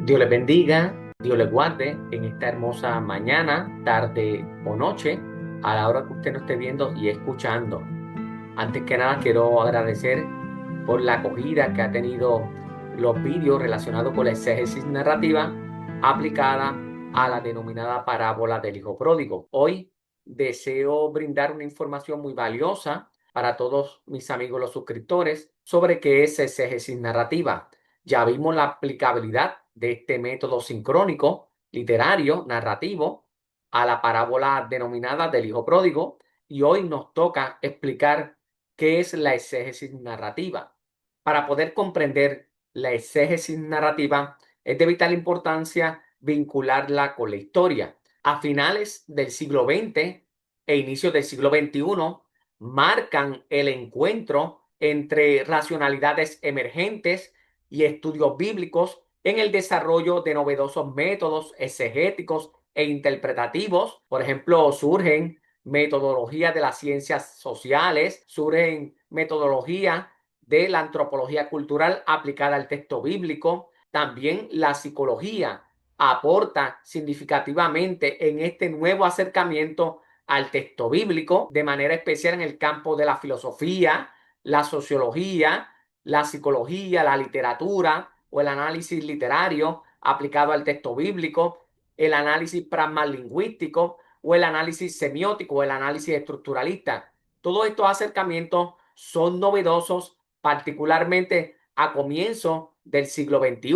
Dios les bendiga, Dios les guarde en esta hermosa mañana, tarde o noche, a la hora que usted nos esté viendo y escuchando. Antes que nada, quiero agradecer por la acogida que ha tenido los vídeos relacionados con la exégesis narrativa aplicada a la denominada parábola del Hijo Pródigo. Hoy deseo brindar una información muy valiosa para todos mis amigos los suscriptores sobre qué es exégesis narrativa. Ya vimos la aplicabilidad de este método sincrónico, literario, narrativo, a la parábola denominada del Hijo Pródigo, y hoy nos toca explicar qué es la exégesis narrativa. Para poder comprender la exégesis narrativa, es de vital importancia vincularla con la historia. A finales del siglo XX e inicios del siglo XXI, marcan el encuentro entre racionalidades emergentes y estudios bíblicos en el desarrollo de novedosos métodos exegéticos e interpretativos. Por ejemplo, surgen metodologías de las ciencias sociales, surgen metodologías de la antropología cultural aplicada al texto bíblico. También la psicología aporta significativamente en este nuevo acercamiento al texto bíblico, de manera especial en el campo de la filosofía, la sociología, la psicología, la literatura o el análisis literario aplicado al texto bíblico, el análisis pragmalingüístico o el análisis semiótico o el análisis estructuralista. Todos estos acercamientos son novedosos, particularmente a comienzo del siglo XXI,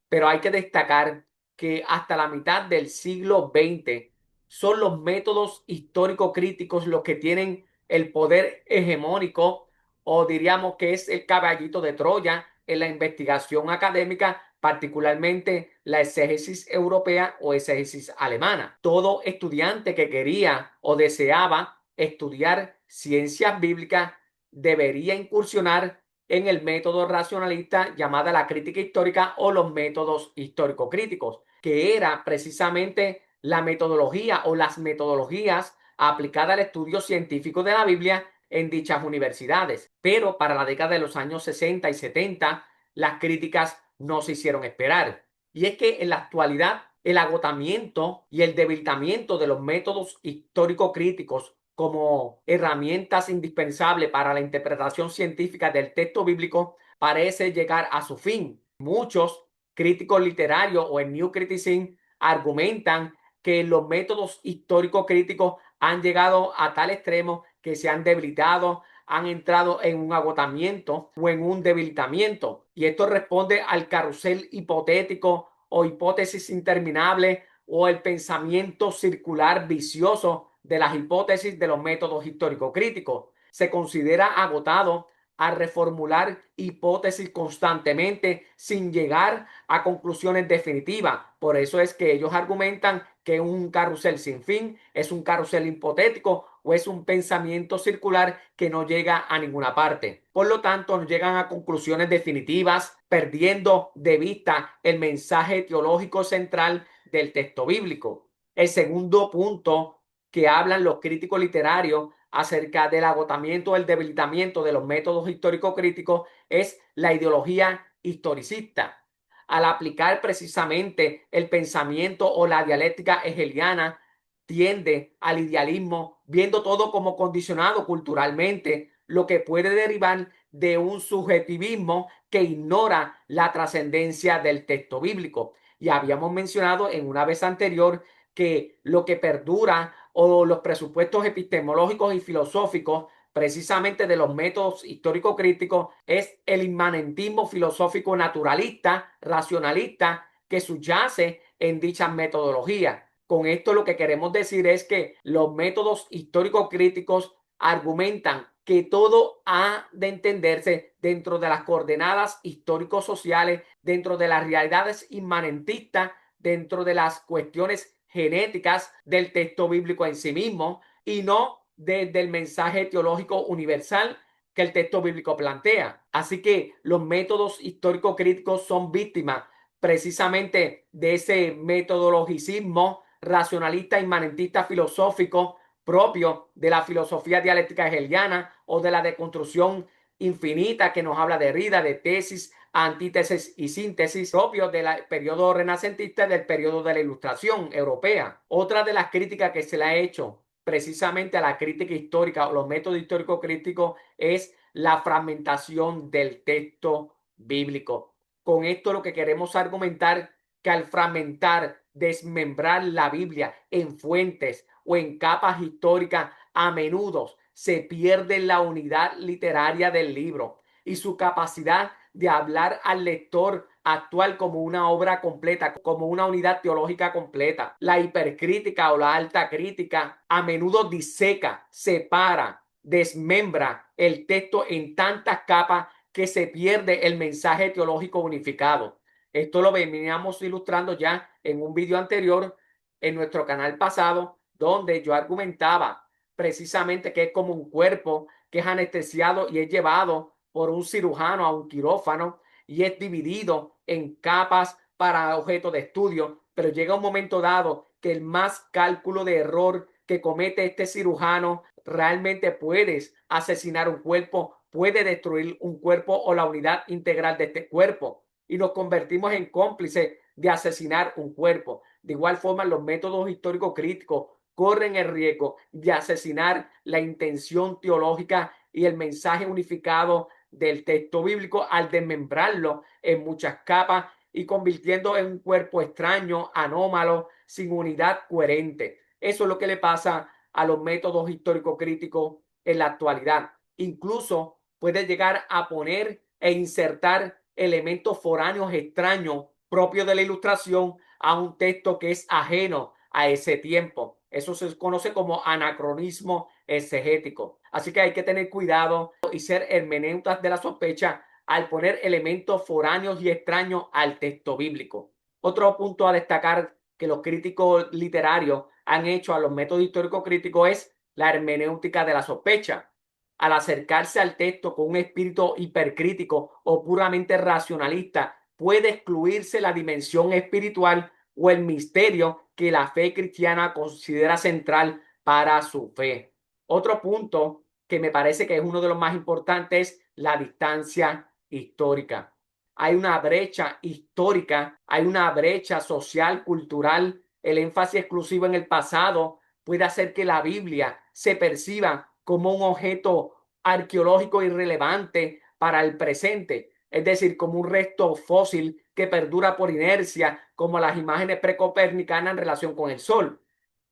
pero hay que destacar que hasta la mitad del siglo XX son los métodos histórico-críticos los que tienen el poder hegemónico, o diríamos que es el caballito de Troya en la investigación académica, particularmente la exégesis europea o exégesis alemana. Todo estudiante que quería o deseaba estudiar ciencias bíblicas debería incursionar en el método racionalista llamada la crítica histórica o los métodos histórico-críticos, que era precisamente la metodología o las metodologías aplicadas al estudio científico de la Biblia en dichas universidades. Pero para la década de los años 60 y 70, las críticas no se hicieron esperar. Y es que en la actualidad el agotamiento y el debilitamiento de los métodos histórico-críticos como herramientas indispensables para la interpretación científica del texto bíblico parece llegar a su fin. Muchos críticos literarios o en New Criticism argumentan que los métodos histórico-críticos han llegado a tal extremo que se han debilitado, han entrado en un agotamiento o en un debilitamiento. Y esto responde al carrusel hipotético o hipótesis interminable o el pensamiento circular vicioso de las hipótesis de los métodos histórico-críticos. Se considera agotado a reformular hipótesis constantemente sin llegar a conclusiones definitivas. Por eso es que ellos argumentan que un carrusel sin fin es un carrusel hipotético o es un pensamiento circular que no llega a ninguna parte. Por lo tanto, no llegan a conclusiones definitivas, perdiendo de vista el mensaje teológico central del texto bíblico. El segundo punto que hablan los críticos literarios acerca del agotamiento o el debilitamiento de los métodos histórico-críticos es la ideología historicista. Al aplicar precisamente el pensamiento o la dialéctica hegeliana, tiende al idealismo, viendo todo como condicionado culturalmente, lo que puede derivar de un subjetivismo que ignora la trascendencia del texto bíblico. Y habíamos mencionado en una vez anterior que lo que perdura o los presupuestos epistemológicos y filosóficos precisamente de los métodos histórico-críticos es el inmanentismo filosófico naturalista, racionalista, que subyace en dichas metodologías. Con esto lo que queremos decir es que los métodos histórico-críticos argumentan que todo ha de entenderse dentro de las coordenadas histórico-sociales, dentro de las realidades inmanentistas, dentro de las cuestiones genéticas del texto bíblico en sí mismo y no desde el mensaje teológico universal que el texto bíblico plantea. Así que los métodos histórico-críticos son víctimas precisamente de ese metodologicismo racionalista, inmanentista, filosófico propio de la filosofía dialéctica hegeliana o de la deconstrucción infinita que nos habla de Derrida, de tesis antítesis y síntesis propios del periodo renacentista y del periodo de la Ilustración europea. Otra de las críticas que se le ha hecho precisamente a la crítica histórica o los métodos históricos críticos es la fragmentación del texto bíblico. Con esto lo que queremos argumentar que al fragmentar, desmembrar la Biblia en fuentes o en capas históricas, a menudo se pierde la unidad literaria del libro y su capacidad de hablar al lector actual como una obra completa, como una unidad teológica completa. La hipercrítica o la alta crítica a menudo diseca, separa, desmembra el texto en tantas capas que se pierde el mensaje teológico unificado. Esto lo veníamos ilustrando ya en un video anterior en nuestro canal pasado, donde yo argumentaba precisamente que es como un cuerpo que es anestesiado y es llevado por un cirujano a un quirófano y es dividido en capas para objeto de estudio, pero llega un momento dado que el más cálculo de error que comete este cirujano realmente puedes asesinar un cuerpo, puede destruir un cuerpo o la unidad integral de este cuerpo y nos convertimos en cómplices de asesinar un cuerpo. De igual forma, los métodos históricos críticos corren el riesgo de asesinar la intención teológica y el mensaje unificado del texto bíblico al desmembrarlo en muchas capas y convirtiendo en un cuerpo extraño, anómalo, sin unidad coherente. Eso es lo que le pasa a los métodos históricos críticos en la actualidad. Incluso puede llegar a poner e insertar elementos foráneos extraños propios de la ilustración a un texto que es ajeno a ese tiempo. Eso se conoce como anacronismo exegético. Así que hay que tener cuidado y ser hermeneutas de la sospecha al poner elementos foráneos y extraños al texto bíblico. Otro punto a destacar que los críticos literarios han hecho a los métodos históricos críticos es la hermenéutica de la sospecha. Al acercarse al texto con un espíritu hipercrítico o puramente racionalista, puede excluirse la dimensión espiritual o el misterio que la fe cristiana considera central para su fe. Otro punto que me parece que es uno de los más importantes es la distancia histórica. Hay una brecha histórica, hay una brecha social, cultural. El énfasis exclusivo en el pasado puede hacer que la Biblia se perciba como un objeto arqueológico irrelevante para el presente, es decir, como un resto fósil que perdura por inercia, como las imágenes precopernicianas en relación con el Sol.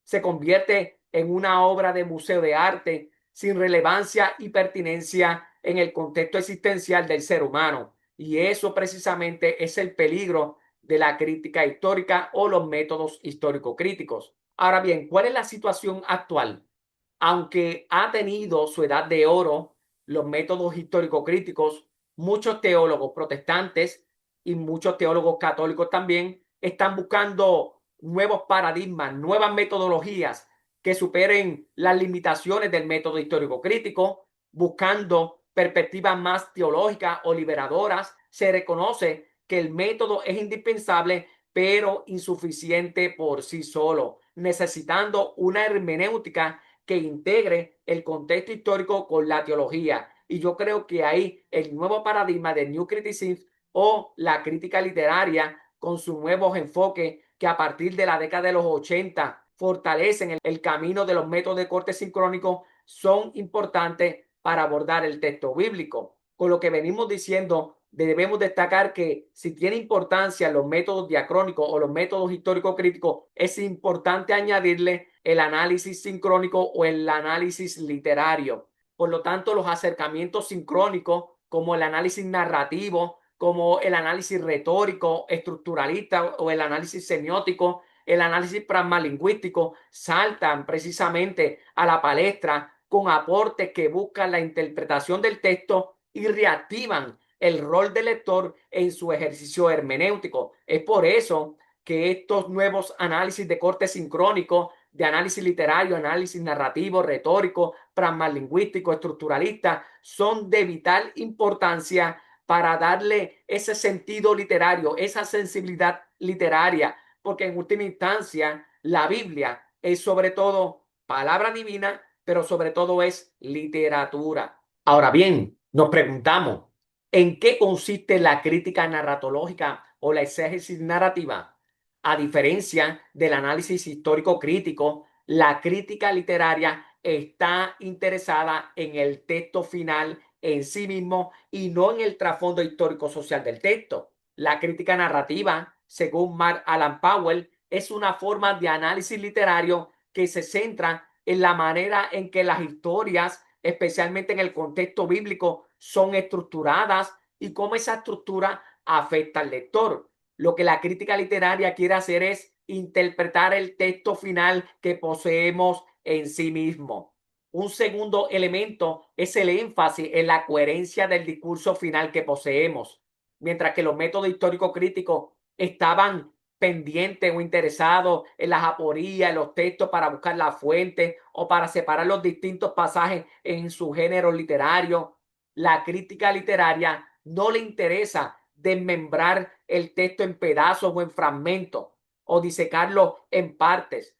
Se convierte en una obra de museo de arte sin relevancia y pertinencia en el contexto existencial del ser humano. Y eso precisamente es el peligro de la crítica histórica o los métodos histórico-críticos. Ahora bien, ¿cuál es la situación actual? Aunque ha tenido su edad de oro, los métodos histórico-críticos, muchos teólogos protestantes y muchos teólogos católicos también están buscando nuevos paradigmas, nuevas metodologías que superen las limitaciones del método histórico-crítico, buscando perspectivas más teológicas o liberadoras. Se reconoce que el método es indispensable, pero insuficiente por sí solo, necesitando una hermenéutica que integre el contexto histórico con la teología. Y yo creo que ahí el nuevo paradigma del New Criticism o la crítica literaria con sus nuevos enfoques que a partir de la década de los 80 fortalecen el camino de los métodos de corte sincrónico son importantes para abordar el texto bíblico. Con lo que venimos diciendo, debemos destacar que si tiene importancia los métodos diacrónicos o los métodos histórico-críticos, es importante añadirle el análisis sincrónico o el análisis literario. Por lo tanto, los acercamientos sincrónicos, como el análisis narrativo, como el análisis retórico, estructuralista o el análisis semiótico, el análisis pragmalingüístico, saltan precisamente a la palestra con aportes que buscan la interpretación del texto y reactivan el rol del lector en su ejercicio hermenéutico. Es por eso que estos nuevos análisis de corte sincrónico, de análisis literario, análisis narrativo, retórico, pragmalingüístico, estructuralista, son de vital importancia para darle ese sentido literario, esa sensibilidad literaria, porque en última instancia la Biblia es sobre todo palabra divina, pero sobre todo es literatura. Ahora bien, nos preguntamos, ¿En qué consiste la crítica narratológica o la exégesis narrativa? A diferencia del análisis histórico crítico, la crítica literaria está interesada en el texto final en sí mismo y no en el trasfondo histórico social del texto. La crítica narrativa, según Mark Alan Powell, es una forma de análisis literario que se centra en la manera en que las historias, especialmente en el contexto bíblico, son estructuradas y cómo esa estructura afecta al lector. Lo que la crítica literaria quiere hacer es interpretar el texto final que poseemos en sí mismo. Un segundo elemento es el énfasis en la coherencia del discurso final que poseemos, mientras que los métodos históricos críticos estaban pendientes o interesados en las aporías, en los textos para buscar la fuente o para separar los distintos pasajes en su género literario. La crítica literaria no le interesa desmembrar el texto en pedazos o en fragmentos o disecarlo en partes.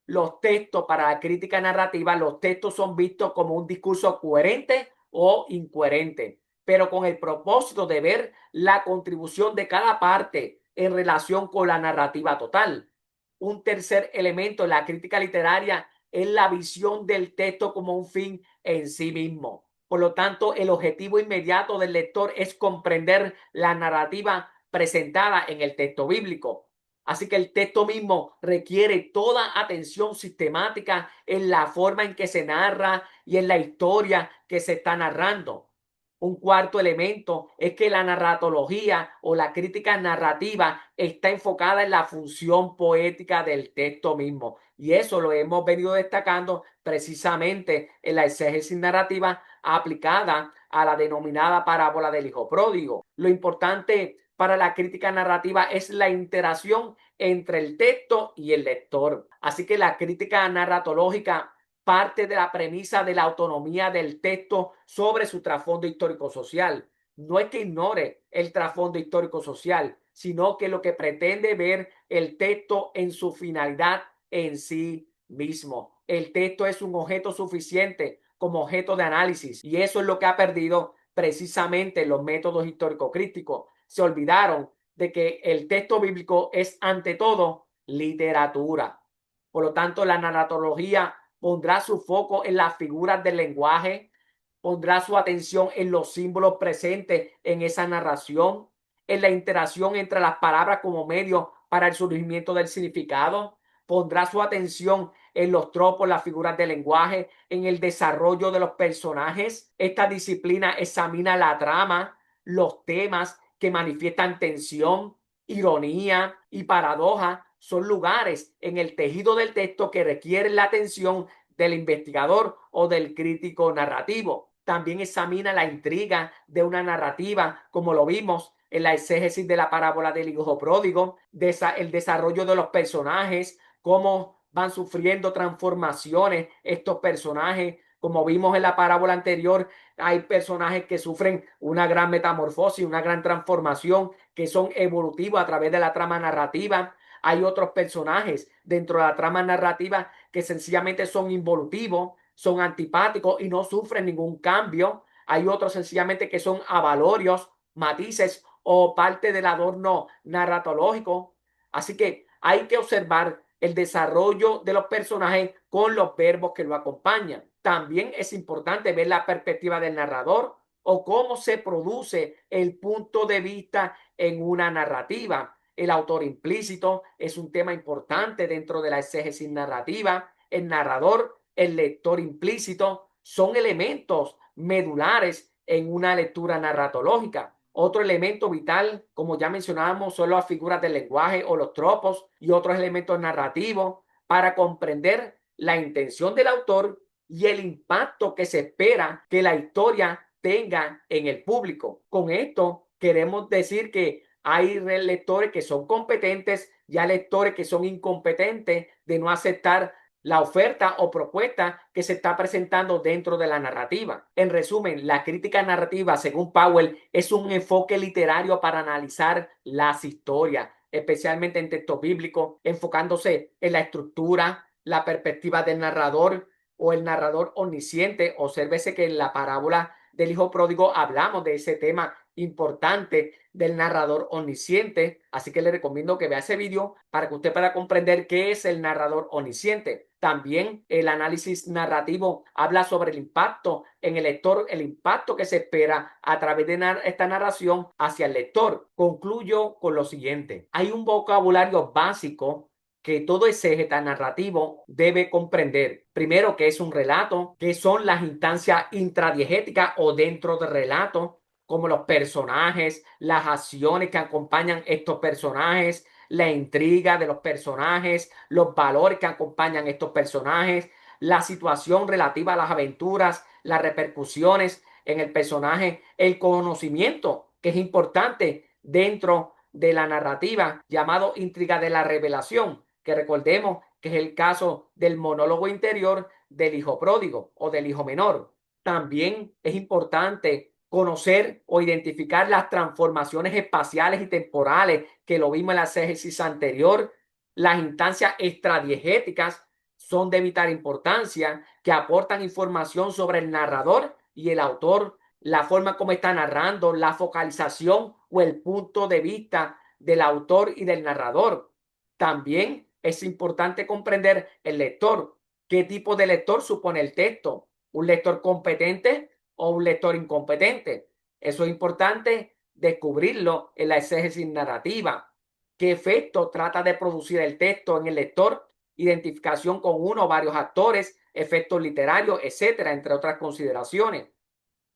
Los textos para la crítica narrativa, los textos son vistos como un discurso coherente o incoherente, pero con el propósito de ver la contribución de cada parte en relación con la narrativa total. Un tercer elemento en la crítica literaria es la visión del texto como un fin en sí mismo. Por lo tanto, el objetivo inmediato del lector es comprender la narrativa presentada en el texto bíblico. Así que el texto mismo requiere toda atención sistemática en la forma en que se narra y en la historia que se está narrando. Un cuarto elemento es que la narratología o la crítica narrativa está enfocada en la función poética del texto mismo. Y eso lo hemos venido destacando precisamente en la exégesis narrativa aplicada a la denominada parábola del hijo pródigo. Lo importante para la crítica narrativa es la interacción entre el texto y el lector. Así que la crítica narratológica parte de la premisa de la autonomía del texto sobre su trasfondo histórico-social. No es que ignore el trasfondo histórico-social, sino que lo que pretende ver el texto en su finalidad en sí mismo. El texto es un objeto suficiente como objeto de análisis y eso es lo que ha perdido precisamente los métodos histórico-críticos. Se olvidaron de que el texto bíblico es ante todo literatura. Por lo tanto, la narratología pondrá su foco en las figuras del lenguaje, pondrá su atención en los símbolos presentes en esa narración, en la interacción entre las palabras como medio para el surgimiento del significado, pondrá su atención en los tropos, las figuras del lenguaje, en el desarrollo de los personajes. Esta disciplina examina la trama, los temas que manifiestan tensión, ironía y paradoja. Son lugares en el tejido del texto que requieren la atención del investigador o del crítico narrativo. También examina la intriga de una narrativa, como lo vimos en la exégesis de la parábola del hijo pródigo, el desarrollo de los personajes, cómo van sufriendo transformaciones estos personajes. Como vimos en la parábola anterior, hay personajes que sufren una gran metamorfosis, una gran transformación, que son evolutivos a través de la trama narrativa. Hay otros personajes dentro de la trama narrativa que sencillamente son involutivos, son antipáticos y no sufren ningún cambio. Hay otros sencillamente que son avalorios, matices o parte del adorno narratológico. Así que hay que observar el desarrollo de los personajes con los verbos que lo acompañan. También es importante ver la perspectiva del narrador o cómo se produce el punto de vista en una narrativa. El autor implícito es un tema importante dentro de la exégesis narrativa. El narrador, el lector implícito son elementos medulares en una lectura narratológica. Otro elemento vital, como ya mencionábamos, son las figuras del lenguaje o los tropos y otros elementos narrativos para comprender la intención del autor y el impacto que se espera que la historia tenga en el público. Con esto queremos decir que hay lectores que son competentes y hay lectores que son incompetentes de no aceptar la oferta o propuesta que se está presentando dentro de la narrativa. En resumen, la crítica narrativa, según Powell, es un enfoque literario para analizar las historias, especialmente en textos bíblicos, enfocándose en la estructura, la perspectiva del narrador o el narrador omnisciente. Obsérvese que en la parábola del hijo pródigo hablamos de ese tema importante del narrador omnisciente. Así que le recomiendo que vea ese video para que usted pueda comprender qué es el narrador omnisciente. También el análisis narrativo habla sobre el impacto en el lector, el impacto que se espera a través de esta narración hacia el lector. Concluyo con lo siguiente. Hay un vocabulario básico que todo exégeta narrativo debe comprender. Primero, qué es un relato, qué son las instancias intradiegéticas o dentro del relato, como los personajes, las acciones que acompañan estos personajes, la intriga de los personajes, los valores que acompañan estos personajes, la situación relativa a las aventuras, las repercusiones en el personaje, el conocimiento, que es importante dentro de la narrativa, llamado intriga de la revelación, que recordemos que es el caso del monólogo interior del hijo pródigo o del hijo menor. También es importante conocer o identificar las transformaciones espaciales y temporales, que lo vimos en la exégesis anterior. Las instancias extradiegéticas son de vital importancia, que aportan información sobre el narrador y el autor, la forma como está narrando, la focalización o el punto de vista del autor y del narrador. También es importante comprender el lector. ¿Qué tipo de lector supone el texto? ¿Un lector competente o un lector incompetente? Eso es importante descubrirlo en la exégesis narrativa. ¿Qué efecto trata de producir el texto en el lector? Identificación con uno o varios actores, efectos literarios, etcétera, entre otras consideraciones.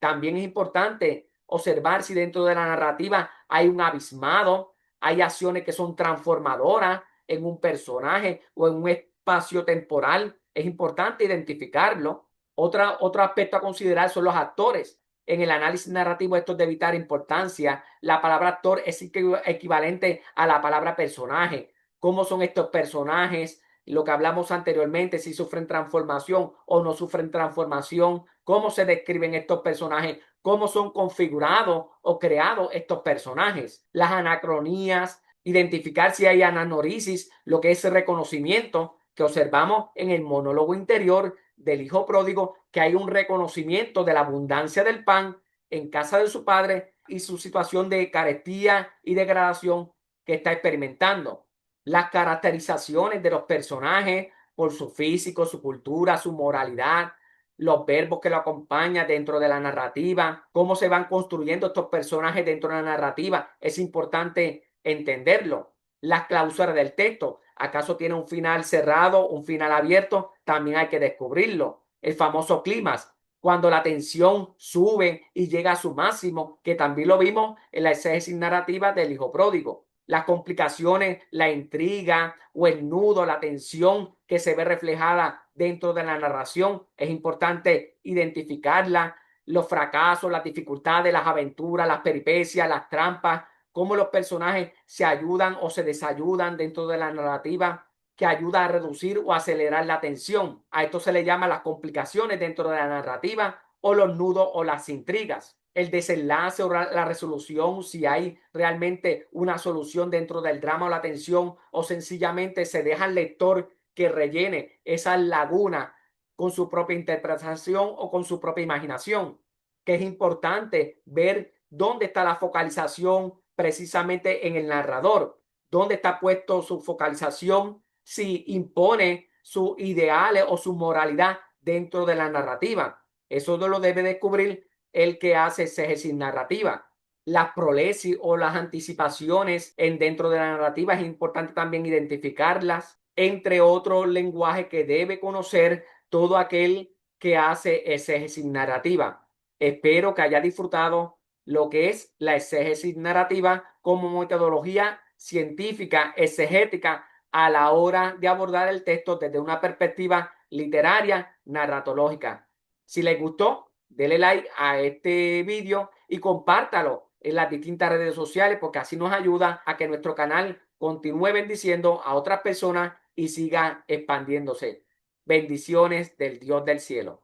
También es importante observar si dentro de la narrativa hay un abismado, hay acciones que son transformadoras en un personaje o en un espacio temporal. Es importante identificarlo. Otro aspecto a considerar son los actores. En el análisis narrativo esto es de vital importancia. La palabra actor es equivalente a la palabra personaje. ¿Cómo son estos personajes? Lo que hablamos anteriormente, si sufren transformación o no sufren transformación, cómo se describen estos personajes, cómo son configurados o creados estos personajes, las anacronías, identificar si hay ananorisis, lo que es el reconocimiento que observamos en el monólogo interior del hijo pródigo, que hay un reconocimiento de la abundancia del pan en casa de su padre y su situación de carestía y degradación que está experimentando. Las caracterizaciones de los personajes por su físico, su cultura, su moralidad, los verbos que lo acompañan dentro de la narrativa, cómo se van construyendo estos personajes dentro de la narrativa. Es importante entenderlo. Las cláusulas del texto, ¿acaso tiene un final cerrado, un final abierto? También hay que descubrirlo. El famoso clímax, cuando la tensión sube y llega a su máximo, que también lo vimos en la exégesis narrativa del hijo pródigo. Las complicaciones, la intriga o el nudo, la tensión que se ve reflejada dentro de la narración, es importante identificarla, los fracasos, las dificultades, las aventuras, las peripecias, las trampas, cómo los personajes se ayudan o se desayudan dentro de la narrativa, que ayuda a reducir o acelerar la tensión. A esto se le llama las complicaciones dentro de la narrativa o los nudos o las intrigas. El desenlace o la resolución, si hay realmente una solución dentro del drama o la tensión, o sencillamente se deja al lector que rellene esa laguna con su propia interpretación o con su propia imaginación, que es importante ver dónde está la focalización precisamente en el narrador, dónde está puesto su focalización, si impone sus ideales o su moralidad dentro de la narrativa. Eso no lo debe descubrir el que hace exégesis narrativa. Las prolesis o las anticipaciones dentro de la narrativa es importante también identificarlas, entre otros lenguajes que debe conocer todo aquel que hace exégesis narrativa. Espero que haya disfrutado lo que es la exégesis narrativa como metodología científica, exegética, a la hora de abordar el texto desde una perspectiva literaria, narratológica. Si les gustó, dele like a este vídeo y compártalo en las distintas redes sociales, porque así nos ayuda a que nuestro canal continúe bendiciendo a otras personas y siga expandiéndose. Bendiciones del Dios del cielo.